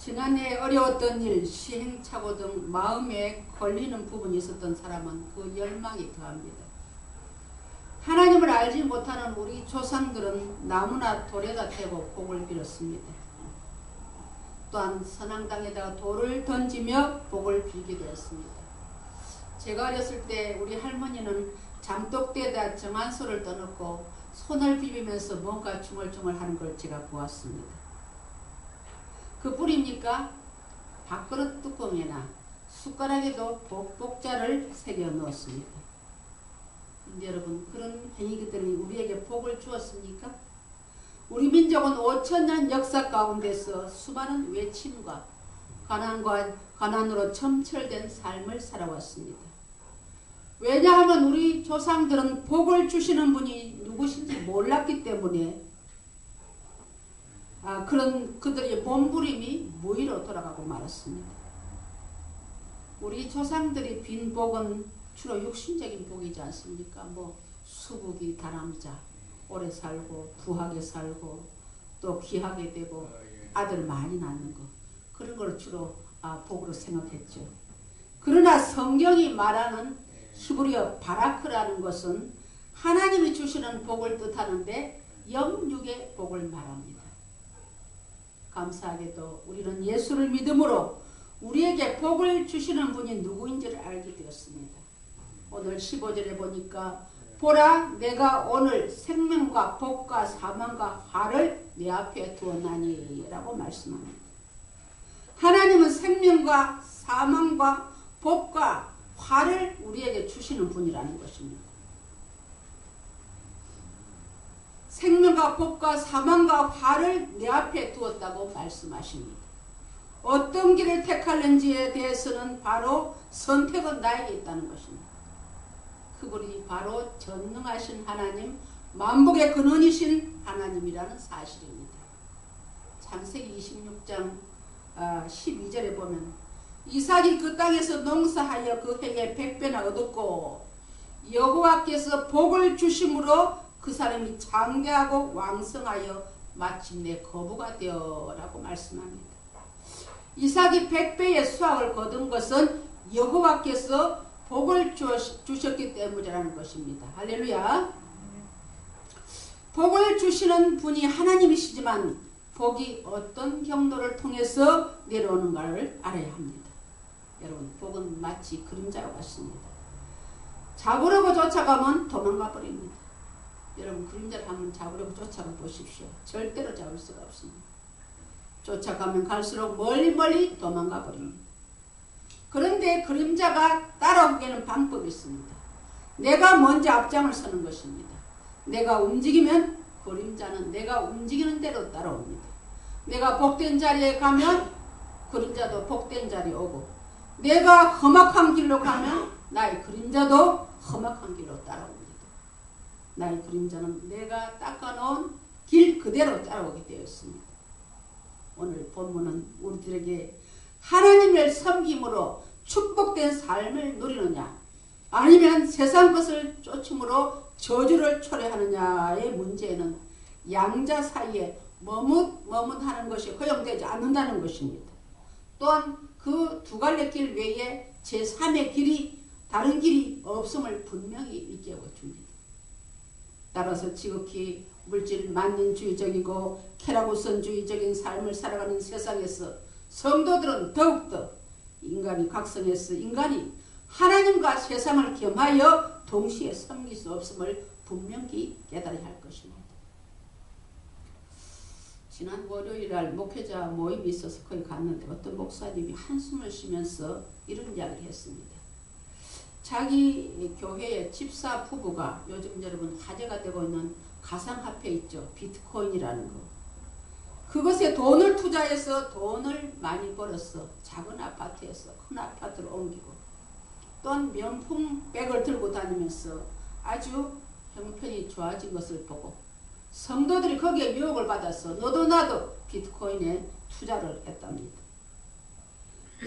지난해 어려웠던 일, 시행착오 등 마음에 걸리는 부분이 있었던 사람은 그 열망이 더합니다. 하나님을 알지 못하는 우리 조상들은 나무나 돌에다 대고 복을 빌었습니다. 또한 선앙당에다가 돌을 던지며 복을 빌기도 했습니다. 제가 어렸을 때 우리 할머니는 장독대에다 정한소를 떠놓고 손을 비비면서 뭔가 중얼중얼 하는 걸 제가 보았습니다. 그 뿌리입니까? 밥그릇 뚜껑에나 숟가락에도 복자를 새겨 넣었습니다. 근데 여러분, 그런 행위들이 우리에게 복을 주었습니까? 우리 민족은 5000년 역사 가운데서 수많은 외침과 가난으로 점철된 삶을 살아왔습니다. 왜냐하면 우리 조상들은 복을 주시는 분이 누구신지 몰랐기 때문에 그런 그들의 몸부림이 무의로 돌아가고 말았습니다. 우리 조상들이 빈 복은 주로 육신적인 복이지 않습니까? 수국이 다남자, 오래 살고 부하게 살고 또 귀하게 되고 아들 많이 낳는 거, 그런 걸 주로 복으로 생각했죠. 그러나 성경이 말하는 히브리어 바라크라는 것은 하나님이 주시는 복을 뜻하는데 영육의 복을 말합니다. 감사하게도 우리는 예수를 믿음으로 우리에게 복을 주시는 분이 누구인지를 알게 되었습니다. 오늘 15절에 보니까 보라, 내가 오늘 생명과 복과 사망과 화를 내 앞에 두었나니 라고 말씀합니다. 하나님은 생명과 사망과 복과 화를 우리에게 주시는 분이라는 것입니다. 생명과 복과 사망과 화를 내 앞에 두었다고 말씀하십니다. 어떤 길을 택할는지에 대해서는 바로 선택은 나에게 있다는 것입니다. 그분이 바로 전능하신 하나님, 만복의 근원이신 하나님이라는 사실입니다. 창세기 26장 12절에 보면 이삭이 그 땅에서 농사하여 그 해에 100배나 얻었고 여호와께서 복을 주심으로 그 사람이 장대하고 왕성하여 마침내 거부가 되어라고 말씀합니다. 이삭이 100배의 수확을 거둔 것은 여호와께서 복을 주셨기 때문이라는 것입니다. 할렐루야. 복을 주시는 분이 하나님이시지만 복이 어떤 경로를 통해서 내려오는가를 알아야 합니다. 여러분, 복은 마치 그림자와 같습니다. 잡으려고 쫓아가면 도망가 버립니다. 여러분, 그림자를 한번 잡으려고 쫓아가 보십시오. 절대로 잡을 수가 없습니다. 쫓아가면 갈수록 멀리 도망가 버립니다. 그런데 그림자가 따라오기에는 방법이 있습니다. 내가 먼저 앞장을 서는 것입니다. 내가 움직이면 그림자는 내가 움직이는 대로 따라옵니다. 내가 복된 자리에 가면 그림자도 복된 자리에 오고, 내가 험악한 길로 가면 나의 그림자도 험악한 길로 따라옵니다. 나의 그림자는 내가 닦아놓은 길 그대로 따라오게 되었습니다. 오늘 본문은 우리들에게 하나님을 섬김으로 축복된 삶을 누리느냐, 아니면 세상 것을 쫓음으로 저주를 초래하느냐의 문제는 양자 사이에 머뭇하는 것이 허용되지 않는다는 것입니다. 또한 그 두 갈래 길 외에 제3의 길이, 다른 길이 없음을 분명히 일깨워 줍니다. 따라서 지극히 물질 만능주의적이고 쾌락우선주의적인 삶을 살아가는 세상에서 성도들은 더욱더 인간이 각성해서 인간이 하나님과 세상을 겸하여 동시에 섬길 수 없음을 분명히 깨달아야 할 것입니다. 지난 월요일날 목회자 모임이 있어서 거기 갔는데 어떤 목사님이 한숨을 쉬면서 이런 이야기를 했습니다. 자기 교회의 집사 부부가 요즘 여러분 화제가 되고 있는 가상화폐 있죠. 비트코인이라는 거. 그것에 돈을 투자해서 돈을 많이 벌었어. 작은 아파트에서 큰 아파트로 옮기고, 또한 명품백을 들고 다니면서 아주 형편이 좋아진 것을 보고 성도들이 거기에 유혹을 받아서 너도 나도 비트코인에 투자를 했답니다.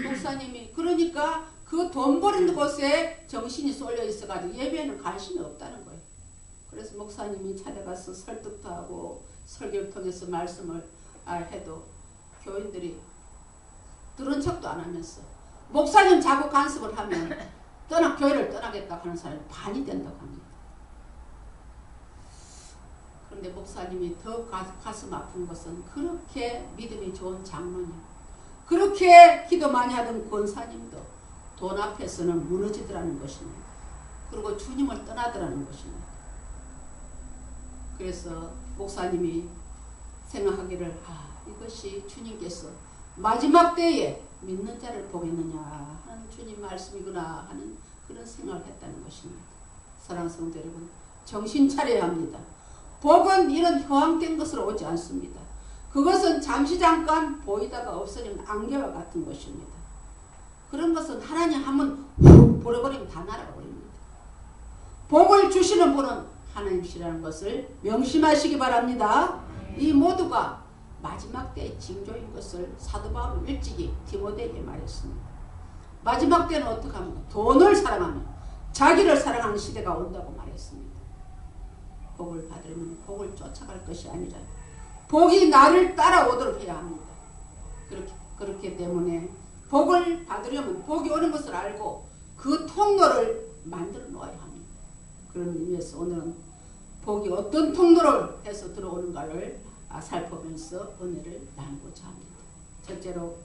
목사님이 그러니까 그 돈 버는 곳에 정신이 쏠려 있어가지고 예배에는 관심이 없다는 거예요. 그래서 목사님이 찾아가서 설득도 하고 설교를 통해서 말씀을 해도 교인들이 들은 척도 안 하면서 목사님 자꾸 간섭을 하면 교회를 떠나겠다고 하는 사람이 반이 된다고 합니다. 그런데 목사님이 더 가슴 아픈 것은 그렇게 믿음이 좋은 장로님, 그렇게 기도 많이 하던 권사님도 돈 앞에서는 무너지더라는 것입니다. 그리고 주님을 떠나더라는 것입니다. 그래서 목사님이 생각하기를 이것이 주님께서 마지막 때에 믿는 자를 보겠느냐 하는 주님 말씀이구나 하는 그런 생각을 했다는 것입니다. 사랑하는 성도 여러분, 정신 차려야 합니다. 복은 이런 허황된 것으로 오지 않습니다. 그것은 잠시 잠깐 보이다가 없어지는 안개와 같은 것입니다. 그런 것은 하나님 한번 훅 불어버리면 다 날아가 버립니다. 복을 주시는 분은 하나님이시라는 것을 명심하시기 바랍니다. 이 모두가 마지막 때의 징조인 것을 사도 바울은 일찍이 디모데에게 말했습니다. 마지막 때는 어떻게 합니까? 돈을 사랑하며 자기를 사랑하는 시대가 온다고 말했습니다. 복을 받으려면 복을 쫓아갈 것이 아니라 복이 나를 따라오도록 해야 합니다. 그렇기 때문에 복을 받으려면 복이 오는 것을 알고 그 통로를 만들어 놓아야 합니다. 그런 의미에서 오늘은 복이 어떤 통로를 해서 들어오는가를 살펴보면서 은혜를 나누고자 합니다. 첫째로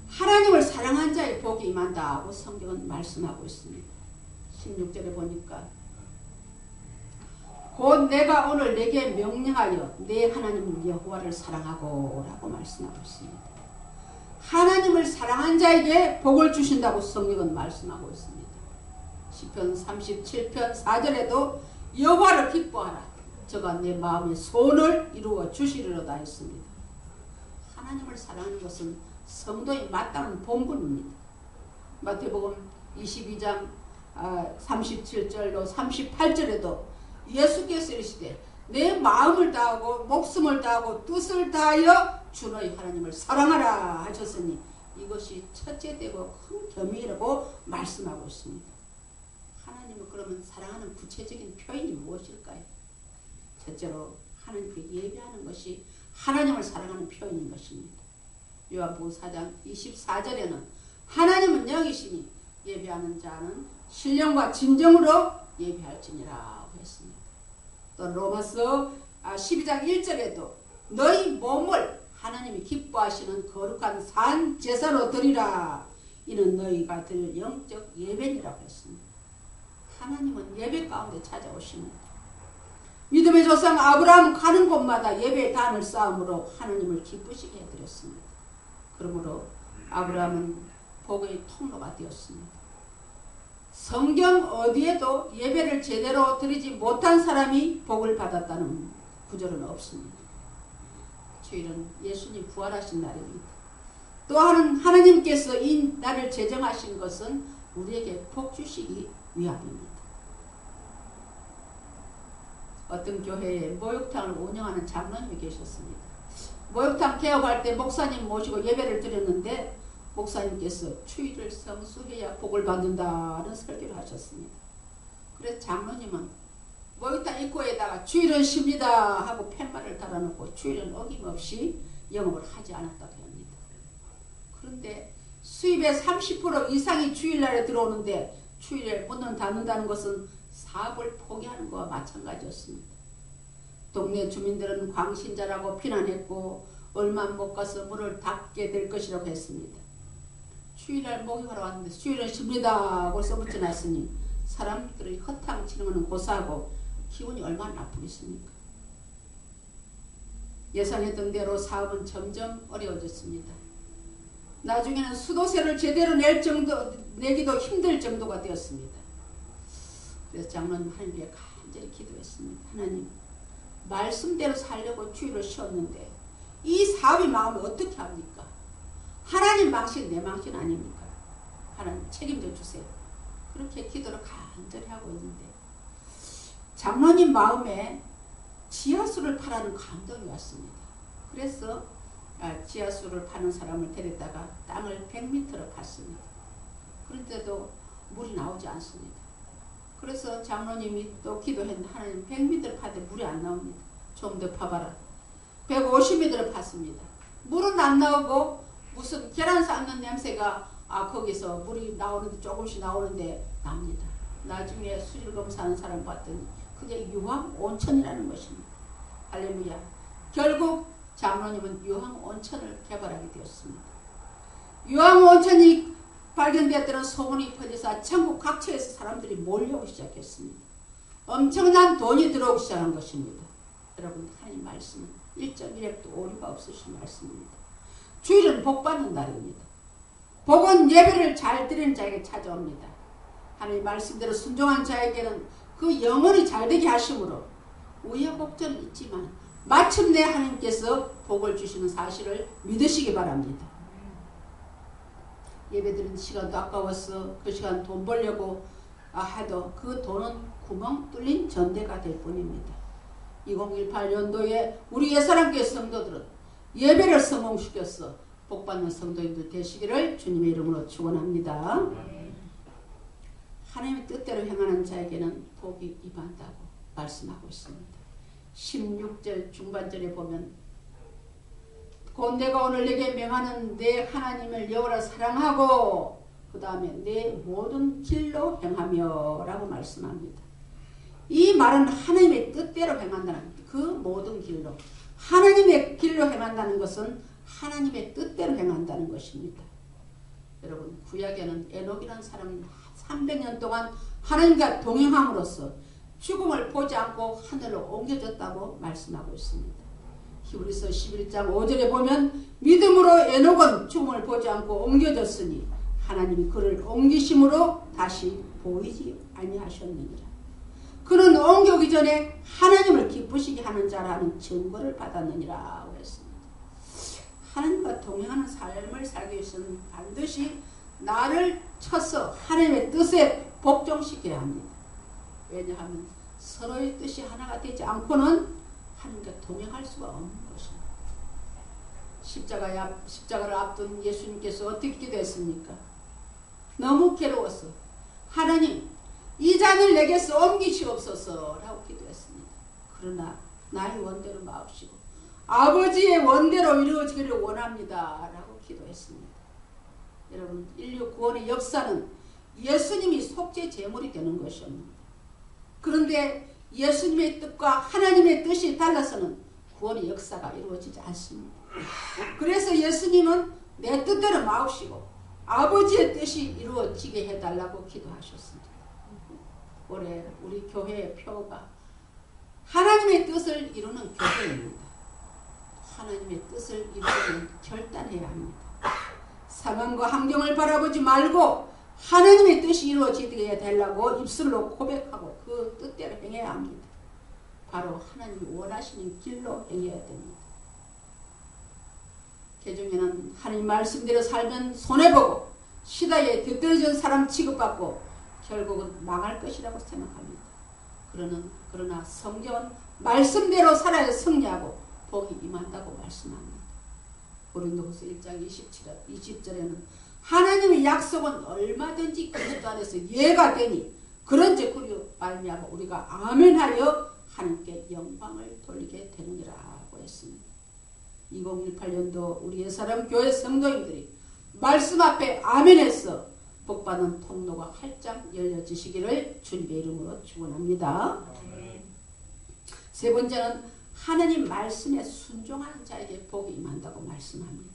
하나님을 사랑한 자의 복이 임한다고 성경은 말씀하고 있습니다. 16절에 보니까 곧 내가 오늘 내게 명령하여 내 하나님 여호와를 사랑하고 라고 말씀하고 있습니다. 하나님을 사랑한 자에게 복을 주신다고 성경은 말씀하고 있습니다. 시편 37편 4절에도 여호와를 기뻐하라 저가 내 마음의 소원을 이루어 주시리로다 했습니다. 하나님을 사랑하는 것은 성도의 마땅한 본분입니다. 마태복음 22장 37절로 38절에도 예수께서 이르시되 내 마음을 다하고 목숨을 다하고 뜻을 다하여 주 너희 하나님을 사랑하라 하셨으니 이것이 첫째 되고 큰 겸이라고 말씀하고 있습니다. 하나님을 그러면 사랑하는 구체적인 표현이 무엇일까요? 첫째로 하나님께 예배하는 것이 하나님을 사랑하는 표현인 것입니다. 요한복음 4장 24절에는 하나님은 영이시니 예배하는 자는 신령과 진정으로 예배할지니라 했습니다. 또 로마서 12장 1절에도 너희 몸을 하나님이 기뻐하시는 거룩한 산 제사로 드리라 이는 너희가 드릴 영적 예배니라고 했습니다. 하나님은 예배 가운데 찾아오십니다. 믿음의 조상 아브라함은 가는 곳마다 예배의 단을 쌓음으로 하나님을 기쁘시게 해드렸습니다. 그러므로 아브라함은 복의 통로가 되었습니다. 성경 어디에도 예배를 제대로 드리지 못한 사람이 복을 받았다는 구절은 없습니다. 주일은 예수님 부활하신 날입니다. 또한 하나님께서 이 날을 제정하신 것은 우리에게 복 주시기 위함입니다. 어떤 교회에 목욕탕을 운영하는 장로님이 계셨습니다. 목욕탕 개업할 때 목사님 모시고 예배를 드렸는데 목사님께서 추위를 성수해야 복을 받는다는 설교를 하셨습니다. 그래서 장로님은 목욕탕 입구에다가 주일은 쉽니다 하고 팻말을 달아놓고 주일은 어김없이 영업을 하지 않았다고 합니다. 그런데 수입의 30% 이상이 주일날에 들어오는데 주일에 문을 닫는다는 것은 사업을 포기하는 것과 마찬가지였습니다. 동네 주민들은 광신자라고 비난했고 얼마 못 가서 문을 닫게 될 것이라고 했습니다. 주일날 목욕하러 왔는데 주일은 쉽니다 하고 써붙여놨으니 사람들의 허탕치는 것은 고사하고 기분이 얼마나 나쁘겠습니까? 예상했던 대로 사업은 점점 어려워졌습니다. 나중에는 수도세를 제대로 내기도 힘들 정도가 되었습니다. 그래서 장로님 하나님께 간절히 기도했습니다. 하나님, 말씀대로 살려고 주일을 쉬었는데 이 사업이 망하면 어떻게 합니까? 하나님 망신 내 망신 아닙니까? 하나님 책임져 주세요. 그렇게 기도를 간절히 하고 있는데 장로님 마음에 지하수를 파라는 감동이 왔습니다. 그래서 지하수를 파는 사람을 데려다가 땅을 100m를 팠습니다. 그런데도 물이 나오지 않습니다. 그래서 장로님이 또 기도했는데 하나님 100m를 파는데 물이 안 나옵니다. 좀 더 파봐라. 150m를 팠습니다. 물은 안 나오고 무슨 계란 삶는 냄새가 거기서 물이 나오는데 조금씩 나오는데 납니다. 나중에 수질 검사하는 사람 봤더니 그게 유황 온천이라는 것입니다. 할렐루야. 결국 장로님은 유황 온천을 개발하게 되었습니다. 유황 온천이 발견되었다는 소문이 퍼져서 전국 각처에서 사람들이 몰려오기 시작했습니다. 엄청난 돈이 들어오기 시작한 것입니다. 여러분, 하나님 말씀은 1.1획도 오류가 없으신 말씀입니다. 주일은 복받는 날입니다. 복은 예배를 잘 드리는 자에게 찾아옵니다. 하나님 말씀대로 순종한 자에게는 그 영혼이 잘되게 하심으로 우여곡절은 있지만 마침내 하나님께서 복을 주시는 사실을 믿으시기 바랍니다. 예배드리는 시간도 아까워서 그 시간 돈 벌려고 해도 그 돈은 구멍 뚫린 전대가 될 뿐입니다. 2018년도에 우리 예사람교회 성도들은 예배를 성공시켜서 복받는 성도인들 되시기를 주님의 이름으로 축원합니다. 하나님의 뜻대로 행하는 자에게는 복이 임한다고 말씀하고 있습니다. 16절 중반절에 보면 곧 내가 오늘 내게 명하는 내 하나님을 여호와를 사랑하고 그 다음에 내 모든 길로 행하며 라고 말씀합니다. 이 말은 하나님의 뜻대로 행한다는 그 모든 길로, 하나님의 길로 행한다는 것은 하나님의 뜻대로 행한다는 것입니다. 여러분, 구약에는 에녹이라는 사람이 300년 동안 하나님과 동행함으로써 죽음을 보지 않고 하늘로 옮겨졌다고 말씀하고 있습니다. 히브리서 11장 5절에 보면 믿음으로 에녹은 죽음을 보지 않고 옮겨졌으니 하나님이 그를 옮기심으로 다시 보이지 아니하셨느니라. 그는 옮겨오기 전에 하나님을 기쁘시게 하는 자라는 증거를 받았느니라 했습니다. 하나님과 동행하는 삶을 살기 위해서는 반드시 나를 쳐서 하나님의 뜻에 복종시켜야 합니다. 왜냐하면 서로의 뜻이 하나가 되지 않고는 하나님과 동행할 수가 없는 것입니다. 십자가를 앞둔 예수님께서 어떻게 기도했습니까? 너무 괴로워서 하나님 이 잔을 내게서 옮기시옵소서 라고 기도했습니다. 그러나 나의 원대로 마옵시고 아버지의 원대로 이루어지기를 원합니다 라고 기도했습니다. 여러분, 인류 구원의 역사는 예수님이 속죄 제물이 되는 것입니다. 그런데 예수님의 뜻과 하나님의 뜻이 달라서는 구원의 역사가 이루어지지 않습니다. 그래서 예수님은 내 뜻대로 마옵시고 아버지의 뜻이 이루어지게 해달라고 기도하셨습니다. 올해 우리 교회의 표가 하나님의 뜻을 이루는 교회입니다. 하나님의 뜻을 이루는 결단해야 합니다. 상황과 환경을 바라보지 말고 하나님의 뜻이 이루어지게 해달라고 입술로 고백하고 그 뜻대로 행해야 합니다. 바로 하나님이 원하시는 길로 행해야 됩니다. 개중에는 하나님 말씀대로 살면 손해보고 시대에 뒤떨어진 사람 취급받고 결국은 망할 것이라고 생각합니다. 그러나 성경은 말씀대로 살아야 승리하고 복이 임한다고 말씀합니다. 고린도후서 1장 20절에는 하나님의 약속은 얼마든지 그리스도 안에서 예가 되니 그런즉 그리로 말미암아 우리가 아멘하여 하나님께 영광을 돌리게 되느니라고 했습니다. 2018년도 우리 옛사람 교회 성도인들이 말씀 앞에 아멘해서 복받는 통로가 활짝 열려지시기를 주님의 이름으로 축원합니다. 세 번째는 하나님 말씀에 순종하는 자에게 복이 임한다고 말씀합니다.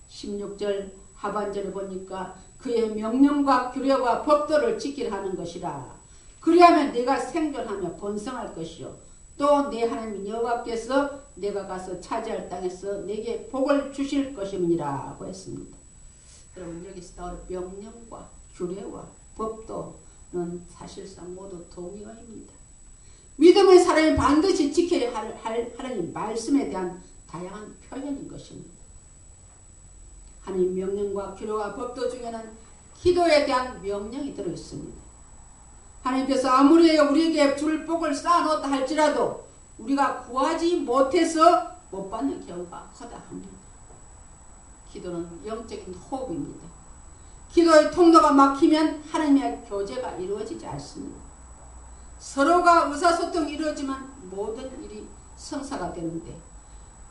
16절 하반절에 보니까 그의 명령과 규례와 법도를 지키려 하는 것이라. 그리하면 네가 생존하며 번성할 것이요 또 내 하나님 여호와께서 내가 가서 차지할 땅에서 내게 복을 주실 것임이라고 했습니다. 여러분, 여기서 나오는 명령과 규례와 법도는 사실상 모두 동의어입니다. 믿음의 사람이 반드시 지켜야 할 하나님 말씀에 대한 다양한 표현인 것입니다. 하나님 명령과 규례와 법도 중에는 기도에 대한 명령이 들어있습니다. 하나님께서 아무리 우리에게 줄 복을 쌓아놓았다 할지라도 우리가 구하지 못해서 못 받는 경우가 허다합니다. 기도는 영적인 호흡입니다. 기도의 통로가 막히면 하나님의 교제가 이루어지지 않습니다. 서로가 의사소통이 이루어지면 모든 일이 성사가 되는데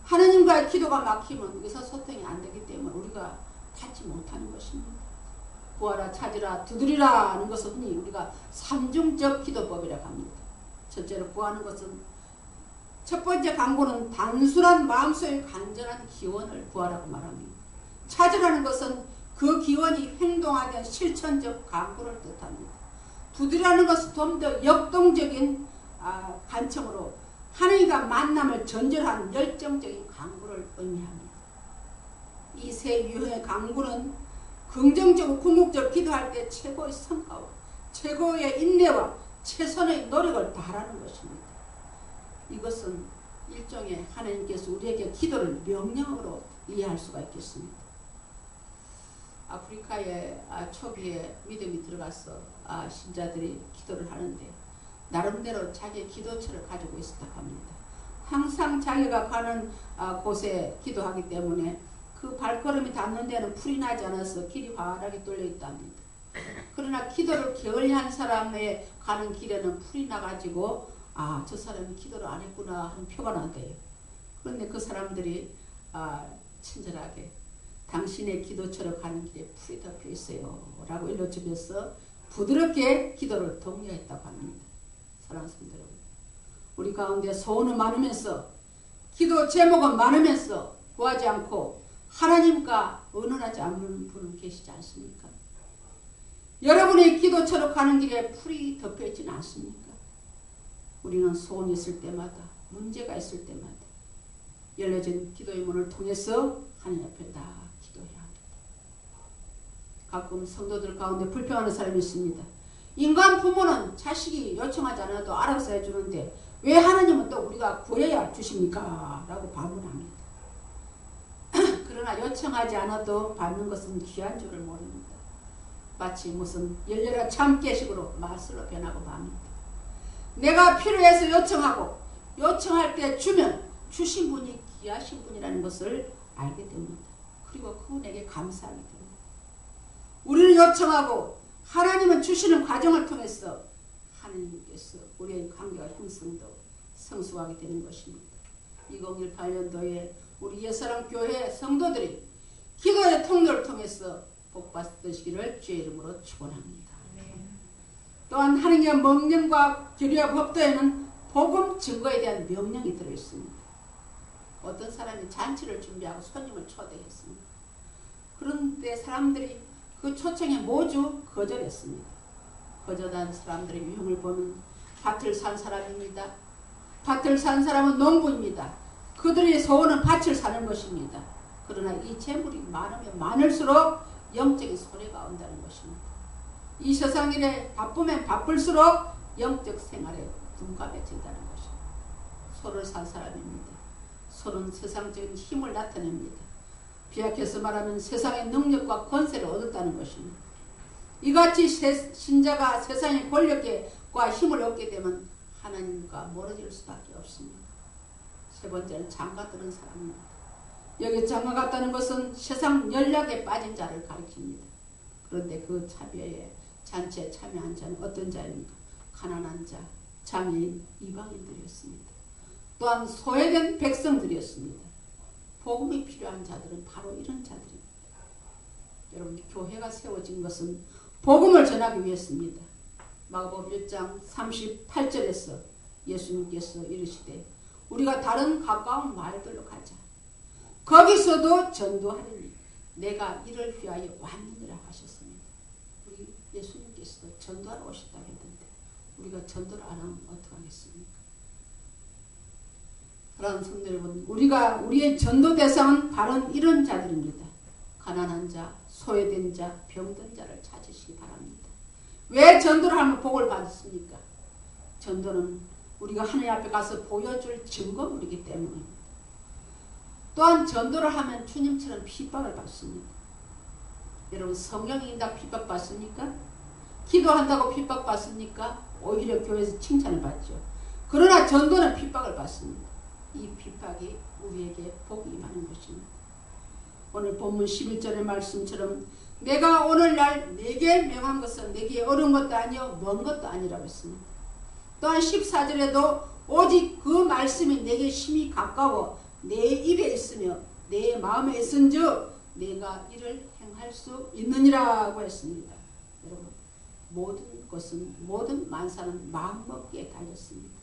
하나님과의 기도가 막히면 의사소통이 안 되기 때문에 우리가 받지 못하는 것입니다. 구하라 찾으라 두드리라 하는 것은 흔히 우리가 삼중적 기도법이라고 합니다. 첫째로 구하는 것은 첫 번째 간구는 단순한 마음속의 간절한 기원을 구하라고 말합니다. 찾으라는 것은 그 기원이 행동화된 실천적 간구를 뜻합니다. 두드리라는 것은 좀 더 역동적인 관청으로 하나님과 만남을 전제한 열정적인 간구를 의미합니다. 이 세 유형의 간구는 긍정적으로 궁극적으로 기도할 때 최고의 성과와 최고의 인내와 최선의 노력을 다하는 것입니다. 이것은 일종의 하나님께서 우리에게 기도를 명령으로 이해할 수가 있겠습니다. 아프리카에 초기에 믿음이 들어가서 신자들이 기도를 하는데 나름대로 자기의 기도처를 가지고 있었다고 합니다. 항상 자기가 가는 곳에 기도하기 때문에 그 발걸음이 닿는 데는 풀이 나지 않아서 길이 환하게 뚫려 있답니다. 그러나 기도를 게을리한 사람의 가는 길에는 풀이 나가지고 저 사람이 기도를 안 했구나 하는 표가 난대요. 그런데 그 사람들이 친절하게 당신의 기도처럼 가는 길에 풀이 덮여 있어요 라고 일러주면서 부드럽게 기도를 독려했다고 합니다. 사랑하는 성도 여러분, 우리 가운데 소원은 많으면서 기도 제목은 많으면서 구하지 않고 하나님과 의논하지 않는 분은 계시지 않습니까? 여러분의 기도처럼 가는 길에 풀이 덮여 있지는 않습니까? 우리는 소원이 있을 때마다 문제가 있을 때마다 열려진 기도의 문을 통해서 하나님 앞에 다 기도해야 합니다. 가끔 성도들 가운데 불평하는 사람이 있습니다. 인간 부모는 자식이 요청하지 않아도 알아서 해주는데 왜 하나님은 또 우리가 구해야 주십니까? 라고 반문합니다. 그러나 요청하지 않아도 받는 것은 귀한 줄을 모릅니다. 마치 무슨 열려라 참깨식으로 마술로 변하고 맙니다. 내가 필요해서 요청하고 요청할 때 주면 주신 분이 귀하신 분이라는 것을 알게 됩니다. 그리고 그분에게 감사하게 됩니다. 우리는 요청하고 하나님은 주시는 과정을 통해서 하나님께서 우리의 관계가 형성도 성숙하게 되는 것입니다. 2018년도에 우리 옛사랑 교회 성도들이 기도의 통로를 통해서 복받으시기를 주의 이름으로 축원합니다. 또한 하나님의 명령과 규례와 법도에는 복음 증거에 대한 명령이 들어있습니다. 어떤 사람이 잔치를 준비하고 손님을 초대했습니다. 그런데 사람들이 그 초청에 모두 거절했습니다. 거절한 사람들의 유형을 보면 밭을 산 사람입니다. 밭을 산 사람은 농부입니다. 그들의 소원은 밭을 사는 것입니다. 그러나 이 재물이 많으면 많을수록 영적인 손해가 온다는 것입니다. 이 세상 일에 바쁘면 바쁠수록 영적 생활에 둔감해진다는 것입니다. 소를 산 사람입니다. 소는 세상적인 힘을 나타냅니다. 비약해서 말하면 세상의 능력과 권세를 얻었다는 것입니다. 이같이 신자가 세상의 권력과 힘을 얻게 되면 하나님과 멀어질 수밖에 없습니다. 세 번째는 장가 드는 사람입니다. 여기 장가 갔다는 것은 세상 연락에 빠진 자를 가리킵니다. 그런데 그 차별에 잔치에 참여한 자는 어떤 자입니까? 가난한 자, 장애인, 이방인들이었습니다. 또한 소외된 백성들이었습니다. 복음이 필요한 자들은 바로 이런 자들입니다. 여러분, 교회가 세워진 것은 복음을 전하기 위해서입니다. 마가복음 1장 38절에서 예수님께서 이르시되 우리가 다른 가까운 마을들로 가자. 거기서도 전도하리니 내가 이를 위하여 왔느니라 하셨습니다. 우리 예수님께서도 전도하러 오셨다고 했는데 우리가 전도를 안 하면 어떡하겠습니까? 그런 성도 여러분, 우리의 전도 대상은 바로 이런 자들입니다. 가난한 자, 소외된 자, 병든 자를 찾으시기 바랍니다. 왜 전도를 하면 복을 받습니까? 전도는 우리가 하나님 앞에 가서 보여줄 증거물이기 때문입니다. 또한 전도를 하면 주님처럼 핍박을 받습니다. 여러분, 성경 읽다 핍박받습니까? 기도한다고 핍박받습니까? 오히려 교회에서 칭찬을 받죠. 그러나 전도는 핍박을 받습니다. 이 핍박이 우리에게 복이 임하는 것입니다. 오늘 본문 11절의 말씀처럼 내가 오늘날 내게 명한 것은 내게 어려운 것도 아니요 먼 것도 아니라고 했습니다. 또한 14절에도 오직 그 말씀이 내게 심히 가까워 내 입에 있으며 내 마음에 있은즉 내가 이를 행할 수 있느니라고 했습니다. 여러분, 모든 것은, 모든 만사는 마음먹기에 달렸습니다.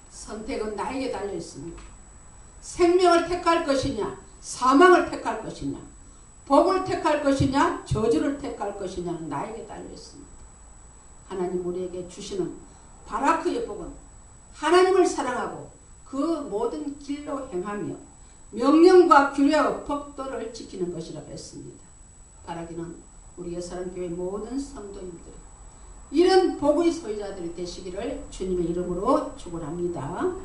선택은 나에게 달려 있습니다. 생명을 택할 것이냐, 사망을 택할 것이냐, 복을 택할 것이냐, 저주를 택할 것이냐는 나에게 달려 있습니다. 하나님 우리에게 주시는 바라크의 복은 하나님을 사랑하고 그 모든 길로 행하며 명령과 규례와 법도를 지키는 것이라고 했습니다. 바라기는 우리 예사랑교회 모든 성도님들이 이런 복의 소유자들이 되시기를 주님의 이름으로 축원합니다.